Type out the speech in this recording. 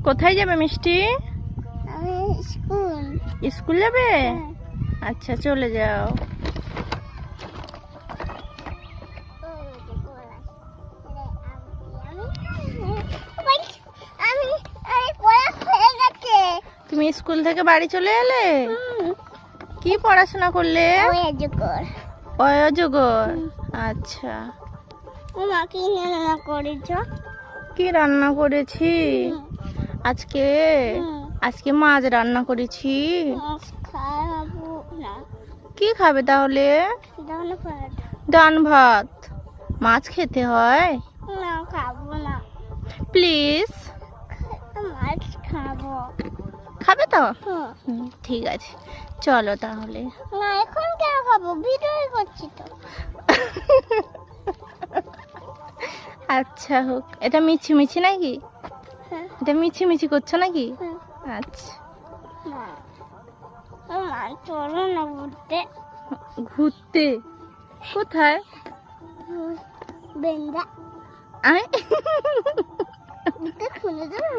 কোথায় যাবে মিষ্টি? স্কুল। স্কুল যাবে? আচ্ছা চলে যাও। তুমি স্কুল থেকে বাড়ি চলে এলে? কি পড়াশোনা করলে? অজগর। আচ্ছা। মা কি রান্না করেছ? কি রান্না করেছি আজকে? আজকে মাছ রান্না করেছি। খাবো না। কি খাবে তাহলে? ডাল ভাত। ডান ভাত। মাছ খেতে হয়? না খাবো না। প্লিজ। মাছ খাবো। খাবে তো? ঠিক আছে চলো তাহলে। না এখন কেন খাবো? ভিডিও করছি তো। আচ্ছা হোক। এটা মিছি মিছি নাকি? এটা মিছি মিছি করছো নাকি? আচ্ছা। মা চলো না ঘুরতে। ঘুরতে? কোথায়? বেন্দা। আয় খুলে দেবো।